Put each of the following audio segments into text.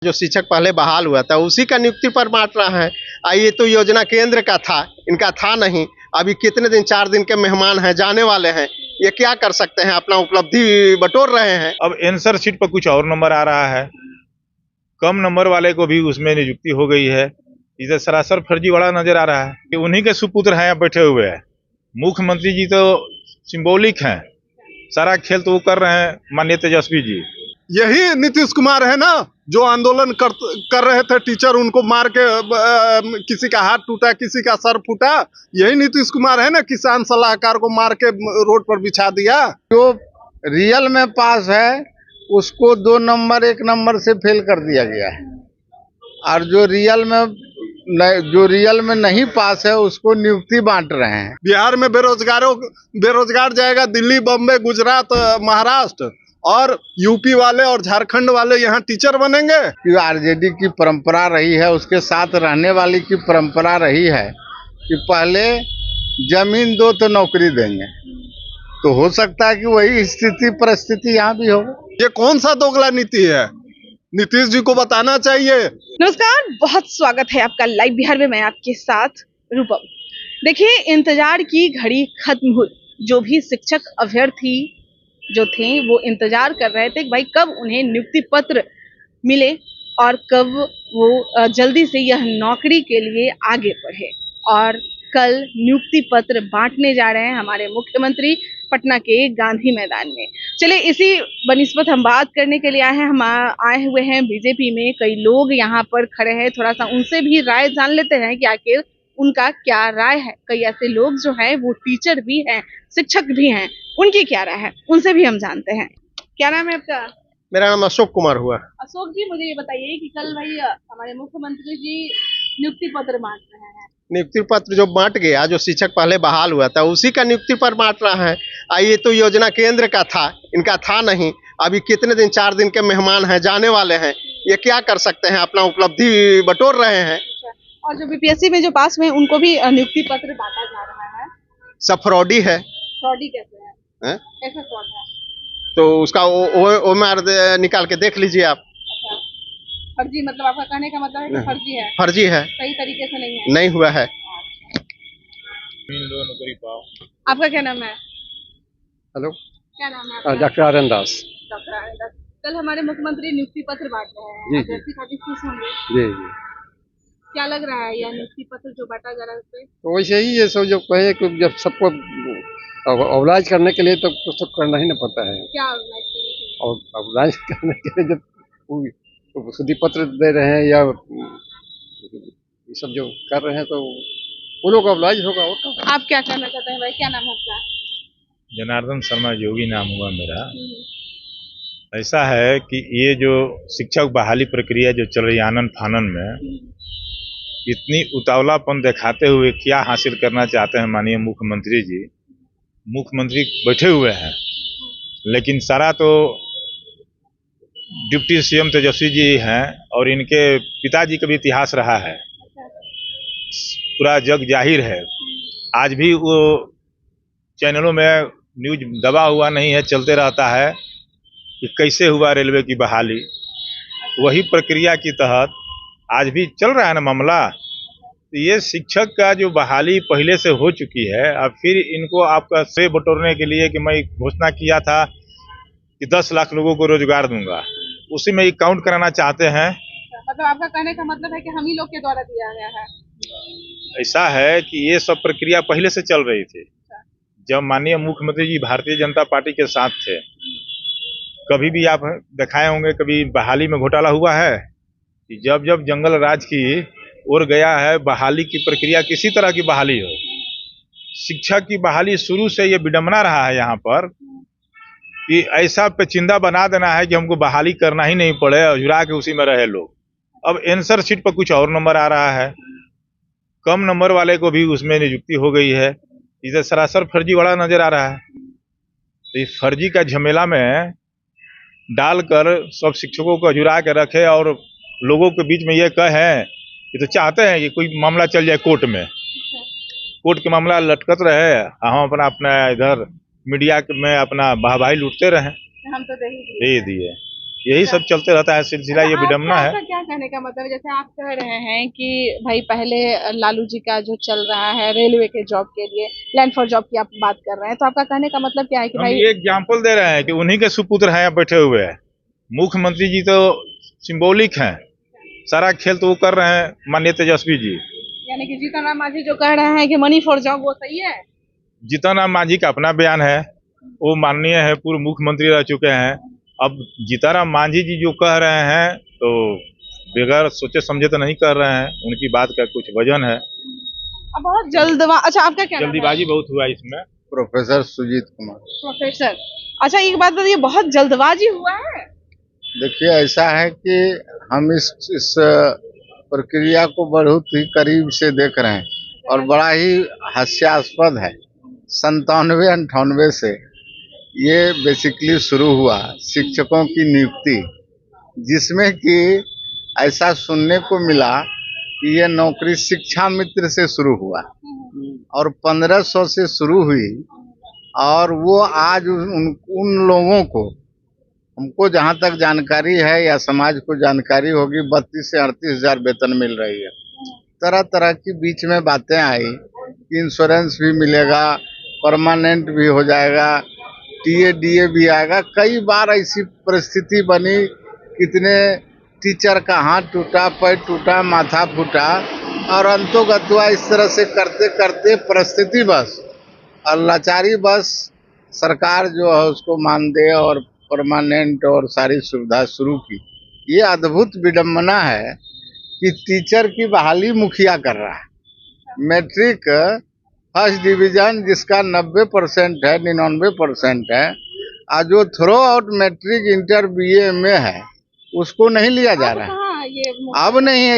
जो शिक्षक पहले बहाल हुआ था उसी का नियुक्ति पर बांट रहा है। ये तो योजना केंद्र का था, इनका था नहीं। अभी कितने दिन, 4 दिन के मेहमान हैं, जाने वाले हैं, ये क्या कर सकते हैं, अपना उपलब्धि बटोर रहे हैं। अब आंसर शीट पर कुछ और नंबर आ रहा है, कम नंबर वाले को भी उसमें नियुक्ति हो गई है। इसे सरासर फर्जीवाड़ा नजर आ रहा है कि उन्हीं के सुपुत्र हैं बैठे हुए हैं। मुख्यमंत्री जी तो सिंबॉलिक हैं, सारा खेल तो वो कर रहे हैं माननीय तेजस्वी जी। यही नीतीश कुमार है ना, जो आंदोलन कर रहे थे टीचर, उनको मार के किसी का हाथ टूटा, किसी का सर फूटा। यही नीतीश कुमार है ना, किसान सलाहकार को मार के रोड पर बिछा दिया। जो रियल में पास है उसको 2 नंबर 1 नंबर से फेल कर दिया गया है, और जो रियल में नहीं पास है उसको नियुक्ति बांट रहे हैं। बिहार में बेरोजगार जाएगा दिल्ली, बम्बई, गुजरात, महाराष्ट्र, और यूपी वाले और झारखंड वाले यहाँ टीचर बनेंगे। कि आरजेडी की परंपरा रही है, उसके साथ रहने वाली की परंपरा रही है कि पहले जमीन दो तो नौकरी देंगे। तो हो सकता है कि वही स्थिति परिस्थिति यहाँ भी हो। ये कौन सा दोगला नीति है, नीतीश जी को बताना चाहिए। नमस्कार, बहुत स्वागत है आपका लाइव बिहार में। मैं आपके साथ रूपम। देखिए, इंतजार की घड़ी खत्म हुई। जो भी शिक्षक अभ्यर्थी जो थे वो इंतजार कर रहे थे कि भाई कब उन्हें नियुक्ति पत्र मिले और कब वो जल्दी से यह नौकरी के लिए आगे बढ़े। और कल नियुक्ति पत्र बांटने जा रहे हैं हमारे मुख्यमंत्री पटना के गांधी मैदान में। चलिए, इसी बनिस्बत हम बात करने के लिए हम आए हुए हैं बीजेपी में। कई लोग यहाँ पर खड़े हैं, थोड़ा सा उनसे भी राय जान लेते हैं कि आखिर उनका क्या राय है। कई ऐसे लोग जो हैं वो टीचर भी हैं, शिक्षक भी हैं, उनकी क्या राय है, उनसे भी हम जानते हैं। क्या नाम है आपका? मेरा नाम अशोक कुमार हुआ। अशोक जी, मुझे ये बताइए कि कल भाई हमारे मुख्यमंत्री जी नियुक्ति पत्र बांट रहे हैं। नियुक्ति पत्र जो बांट गया, जो शिक्षक पहले बहाल हुआ था उसी का नियुक्ति पर बांट रहा है। ये तो योजना केंद्र का था, इनका था नहीं। अभी कितने दिन, 4 दिन के मेहमान हैं, जाने वाले हैं, ये क्या कर सकते हैं, अपना उपलब्धि बटोर रहे हैं। और जो बीपीएससी में जो पास हुए उनको भी नियुक्ति पत्र बांटा जा रहा है। सब फ्रॉडी है। फ्रॉडी कैसे है? कैसे फ्रॉड है? तो उसका ओएमआर निकाल के देख लीजिए आप। अच्छा, फर्जी, मतलब आपका कहने का मतलब है कि फर्जी है? फर्जी है, सही तरीके से नहीं है, नहीं हुआ है। आपका क्या नाम है? हेलो, क्या नाम है आपका? डॉक्टर आर्यन दास। डॉक्टर आर्यन दास। कल हमारे मुख्यमंत्री नियुक्ति पत्र बांट रहे हैं, जी, अभ्यर्थी काफी खुश होंगे। जी। क्या लग रहा है यह नियुक्ति पत्र जो बांटा जा रहा है उसपे? तो वैसे ही ये सब जो कहे कि जब सबको ऑब्लाइज करने के लिए तो कुछ तो करना ही ना पड़ता है। क्या ऑर्गेनाइज करने के लिए? और ऑब्लाइज करने के लिए जब शुद्धि पत्र दे रहे हैं या ये सब जो कर रहे हैं तो वो लोग ऑब्लाइज होगा। और तो आप क्या कहना चाहते हैं भाई? क्या नाम है आपका? जनार्दन शर्मा योगी नाम हुआ मेरा। ऐसा है कि ये जो शिक्षक बहाली प्रक्रिया जो चल रही है आनन फानन में, इतनी उतावलापन दिखाते हुए क्या हासिल करना चाहते हैं माननीय मुख्यमंत्री जी। मुख्यमंत्री बैठे हुए हैं, लेकिन सारा तो डिप्टी सीएम तेजस्वी जी हैं और इनके पिताजी का भी इतिहास रहा है, पूरा जग जाहिर है। आज भी वो चैनलों में न्यूज दबा हुआ नहीं है, चलते रहता है कि कैसे हुआ रेलवे की बहाली। वही प्रक्रिया के तहत आज भी चल रहा है ना मामला। तो ये शिक्षक का जो बहाली पहले से हो चुकी है, अब फिर इनको आपका श्रेय बटोरने के लिए कि मैं घोषणा किया था कि 10 लाख लोगों को रोजगार दूंगा, उसी में काउंट कराना चाहते हैं। मतलब आपका कहने का मतलब है कि हम ही लोग के द्वारा दिया गया है? ऐसा है कि ये सब प्रक्रिया पहले से चल रही थी। जब माननीय मुख्यमंत्री जी भारतीय जनता पार्टी के साथ थे, कभी भी आप दिखाए होंगे कभी बहाली में घोटाला हुआ है? जब जब जंगल राज की ओर गया है, बहाली की प्रक्रिया किसी तरह की बहाली हो, शिक्षक की बहाली शुरू से ये विडंबना रहा है यहाँ पर कि ऐसा पेचिंदा बना देना है कि हमको बहाली करना ही नहीं पड़े, अजुरा के उसी में रहे लोग। अब आंसर शीट पर कुछ और नंबर आ रहा है, कम नंबर वाले को भी उसमें नियुक्ति हो गई है। इसे सरासर फर्जीवाड़ा नजर आ रहा है। तो इस फर्जी का झमेला में डालकर सब शिक्षकों को अजुरा के रखे और लोगों के बीच में ये कहें कि तो चाहते हैं कि कोई मामला चल जाए कोर्ट में, कोर्ट के मामला लटकत रहे, हम अपना इधर मीडिया में अपना वाहवाही लूटते रहे। हम तो दे ही दिए। यही सब चलते रहता है सिलसिला, ये विडम्बना है। आपका क्या कहने का मतलब है, जैसे आप कह रहे हैं कि भाई पहले लालू जी का जो चल रहा है रेलवे के जॉब के लिए, लैंड फॉर जॉब की आप बात कर रहे हैं, तो आपका कहने का मतलब क्या है कि हम भाई ये एग्जाम्पल दे रहे हैं कि उन्हीं के सुपुत्र हैं बैठे हुए हैं। मुख्यमंत्री जी तो सिंबॉलिक हैं, सारा खेल तो वो कर रहे हैं माननीय तेजस्वी जी। यानी कि जीतन राम मांझी जो कह रहे हैं कि मनी फॉर जॉब, वो सही है? जीतन राम मांझी का अपना बयान है, वो माननीय है, पूर्व मुख्यमंत्री रह चुके हैं। अब जीतन राम मांझी जी जो कह रहे हैं तो बगैर सोचे समझे तो नहीं कर रहे हैं, उनकी बात का कुछ वजन है। अब बहुत अच्छा आपका क्या जल्दीबाजी बहुत हुआ इसमें। प्रोफेसर सुजीत कुमार। प्रोफेसर, अच्छा एक बात बताइए, बहुत जल्दबाजी हुआ है? देखिए, ऐसा है कि हम इस प्रक्रिया को बहुत ही करीब से देख रहे हैं और बड़ा ही हास्यास्पद है। 97-98 से ये बेसिकली शुरू हुआ शिक्षकों की नियुक्ति, जिसमें कि ऐसा सुनने को मिला कि ये नौकरी शिक्षा मित्र से शुरू हुआ और 1500 से शुरू हुई और वो आज उन लोगों को, हमको जहाँ तक जानकारी है या समाज को जानकारी होगी, 32 से 38 हजार वेतन मिल रही है। तरह तरह की बीच में बातें आई कि इंश्योरेंस भी मिलेगा, परमानेंट भी हो जाएगा, टीए भी आएगा। कई बार ऐसी परिस्थिति बनी, कितने टीचर का हाथ टूटा, पैर टूटा, माथा फूटा और अंतोगत्वा इस तरह से करते करते परिस्थिति बस और लाचारी बस सरकार जो है उसको मान दे और परमानेंट और सारी सुविधा शुरू की। ये अद्भुत विडम्बना है कि टीचर की बहाली मुखिया कर रहा है। मैट्रिक फर्स्ट डिवीजन जिसका 90% है, 99% है, और जो throughout matric inter BA में है उसको नहीं लिया जा रहा है। अब नहीं है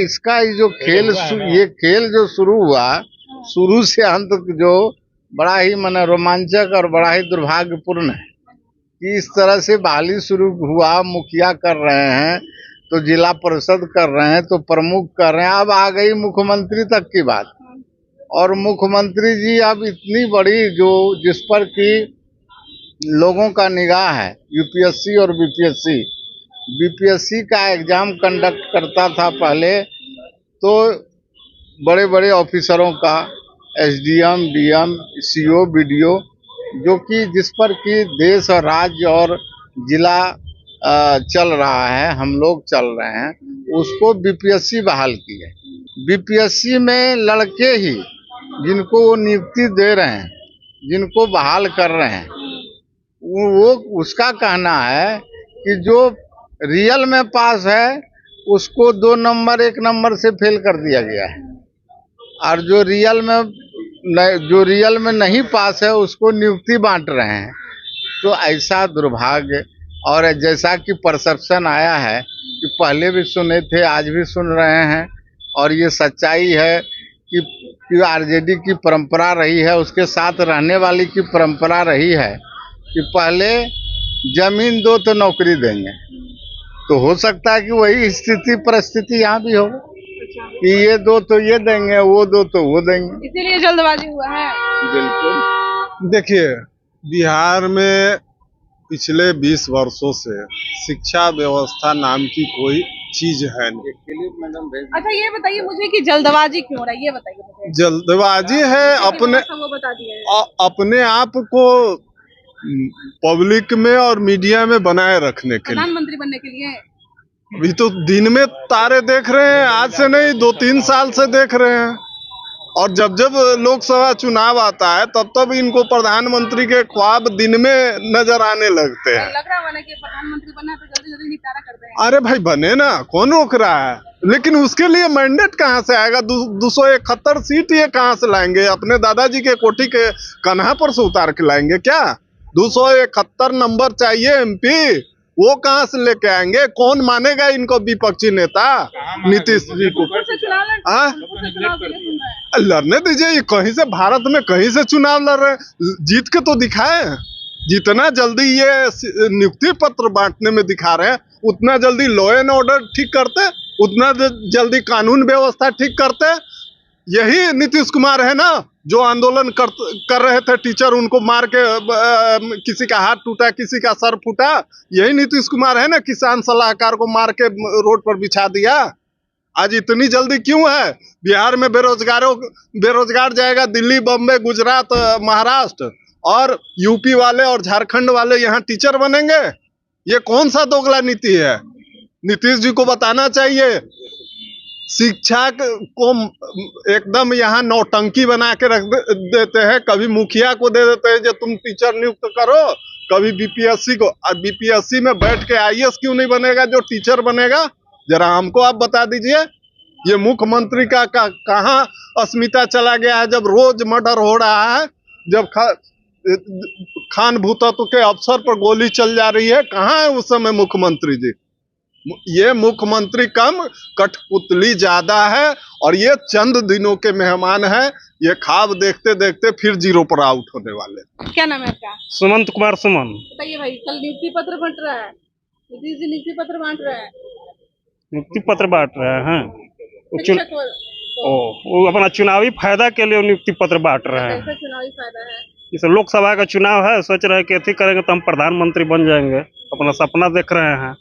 इसका जो खेल, ये खेल जो शुरू हुआ, शुरू से अंत जो बड़ा ही माने रोमांचक और बड़ा ही दुर्भाग्यपूर्ण है कि इस तरह से बहाली शुरू हुआ। मुखिया कर रहे हैं तो जिला परिषद कर रहे हैं तो प्रमुख कर रहे हैं, अब आ गई मुख्यमंत्री तक की बात। और मुख्यमंत्री जी अब इतनी बड़ी जो जिस पर कि लोगों का निगाह है, यूपीएससी और बीपीएससी का एग्जाम कंडक्ट करता था पहले तो बड़े बड़े ऑफिसरों का, एसडीएम, डीएम, सीओ, बीडीओ, जो कि जिस पर कि देश और राज्य और जिला चल रहा है, हम लोग चल रहे हैं, उसको बीपीएससी बहाल की है। बीपीएससी में लड़के ही जिनको वो नियुक्ति दे रहे हैं, जिनको बहाल कर रहे हैं, वो उसका कहना है कि जो रियल में पास है उसको 2 नंबर 1 नंबर से फेल कर दिया गया है और जो रियल में नहीं पास है उसको नियुक्ति बांट रहे हैं। तो ऐसा दुर्भाग्य, और जैसा कि परसेप्शन आया है कि पहले भी सुने थे, आज भी सुन रहे हैं, और ये सच्चाई है कि आरजेडी की परंपरा रही है, उसके साथ रहने वाली की परंपरा रही है कि पहले जमीन दो तो नौकरी देंगे। तो हो सकता है कि वही स्थिति परिस्थिति यहाँ भी हो कि ये दो तो ये देंगे, वो दो तो वो देंगे, इसीलिए जल्दबाजी हुआ है। बिल्कुल। देखिए, बिहार में पिछले 20 वर्षों से शिक्षा व्यवस्था नाम की कोई चीज है नहीं। अच्छा ये बताइए मुझे कि जल्दबाजी क्यों हो रहा है, ये बताइए मुझे। जल्दबाजी है अपने आप को पब्लिक में और मीडिया में बनाए रखने के लिए, प्रधानमंत्री बनने के लिए। अभी तो दिन में तारे देख रहे हैं, आज से नहीं 2-3 साल से देख रहे हैं, और जब जब लोकसभा चुनाव आता है तब तब इनको प्रधानमंत्री के ख्वाब दिन में नजर आने लगते हैं। लग रहा है कि प्रधानमंत्री बनना है तो जल्दी जल्दी निपटारा करते हैं। अरे भाई बने ना, कौन रोक रहा है, लेकिन उसके लिए मैंडेट कहाँ से आएगा? 271 सीट ये कहाँ से लाएंगे? अपने दादाजी के कोठी के कन्हा पर से उतार के लाएंगे क्या? 271 नंबर चाहिए एमपी, वो कहाँ से लेके आएंगे? कौन मानेगा इनको विपक्षी नेता नीतीश जी को? लड़ने दीजिए, ये कहीं से भारत में कहीं से चुनाव लड़ रहे हैं, जीत के तो दिखाए। जितना जल्दी ये नियुक्ति पत्र बांटने में दिखा रहे हैं, उतना जल्दी लॉ एंड ऑर्डर ठीक करते, उतना जल्दी कानून व्यवस्था ठीक करते, यही नीतीश कुमार है ना जो आंदोलन कर रहे थे टीचर, उनको मार के किसी का हाथ टूटा, किसी का सर फूटा। यही नीतीश कुमार है ना किसान सलाहकार को मार के रोड पर बिछा दिया। आज इतनी जल्दी क्यों है? बिहार में बेरोजगार जाएगा दिल्ली, बम्बई, गुजरात, महाराष्ट्र, और यूपी वाले और झारखंड वाले यहाँ टीचर बनेंगे। ये कौन सा दोगला नीति है? नीतीश जी को बताना चाहिए। शिक्षा को एकदम यहाँ नौटंकी बना के रख देते हैं। कभी मुखिया को दे देते हैं जो तुम टीचर नियुक्त करो, कभी बीपीएससी को। अब बीपीएससी में बैठ के आईएएस क्यों नहीं बनेगा जो टीचर बनेगा? जरा हमको आप बता दीजिए। ये मुख्यमंत्री का कहाँ अस्मिता चला गया है? जब रोज मर्डर हो रहा है, जब खान भूतत्व के अफसर पर गोली चल जा रही है, कहाँ है उस समय मुख्यमंत्री जी? ये मुख्यमंत्री कम, कठपुतली ज्यादा है, और ये चंद दिनों के मेहमान है। ये ख्वाब देखते देखते फिर जीरो पर आउट होने वाले। क्या नाम है आपका? सुमंत कुमार सुमन। बताइए भाई, कल नियुक्ति पत्र बंट रहा है, नीतीश जी नियुक्ति पत्र बांट रहा है, नियुक्ति पत्र बांट रहे हैं। शिक्षक वो अपना चुनावी फायदा के लिए नियुक्ति पत्र बांट रहे हैं। कैसा चुनावी फायदा है? इस लोकसभा का चुनाव है, सोच रहे हैं कि अथी करेंगे तो हम प्रधानमंत्री बन जाएंगे, अपना सपना देख रहे हैं।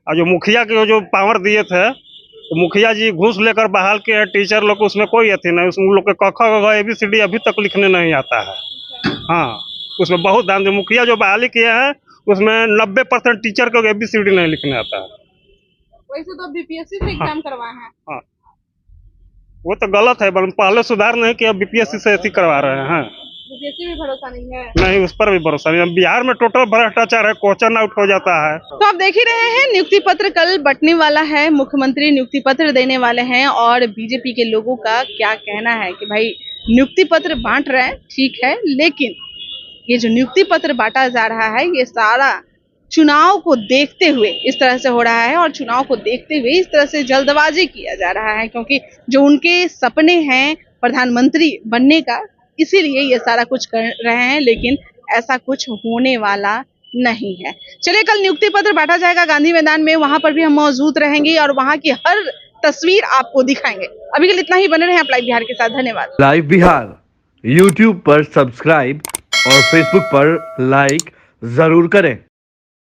और जो मुखिया के जो पावर दिए थे, तो मुखिया जी घूस लेकर बहाल किए हैं टीचर लोग, उसमें कोई अथी नहीं। उसमें लोग के क ख ग ABCD अभी तक लिखने नहीं आता है। हाँ, उसमें बहुत ध्यान दे। मुखिया जो बहाली किए हैं उसमें 90% टीचर को ABCD नहीं लिखने आता है। वैसे तो बीपीएससी से एग्जाम करवाए हैं। हाँ, वो तो गलत है। पहले सुधार नहीं किया, बीपीएससी से ऐसी करवा रहे हैं। बीपीएससी भी भरोसा नहीं है। नहीं, उस पर भी भरोसा नहीं। बिहार में टोटल भ्रष्टाचार है, क्वेश्चन आउट हो जाता है। तो आप देख ही रहे हैं, नियुक्ति पत्र कल बंटने वाला है, मुख्यमंत्री नियुक्ति पत्र देने वाले हैं। और बीजेपी के लोगों का क्या कहना है कि भाई नियुक्ति पत्र बांट रहे हैं, ठीक है, लेकिन ये जो नियुक्ति पत्र बांटा जा रहा है, ये सारा चुनाव को देखते हुए इस तरह से हो रहा है, और चुनाव को देखते हुए इस तरह से जल्दबाजी किया जा रहा है, क्योंकि जो उनके सपने हैं प्रधानमंत्री बनने का, इसीलिए ये सारा कुछ कर रहे हैं। लेकिन ऐसा कुछ होने वाला नहीं है। चलिए, कल नियुक्ति पत्र बांटा जाएगा गांधी मैदान में, वहां पर भी हम मौजूद रहेंगे और वहां की हर तस्वीर आपको दिखाएंगे। अभी के लिए इतना ही, बने रहे आप लाइव बिहार के साथ। धन्यवाद। लाइव बिहार YouTube पर सब्सक्राइब और Facebook पर लाइक जरूर करें।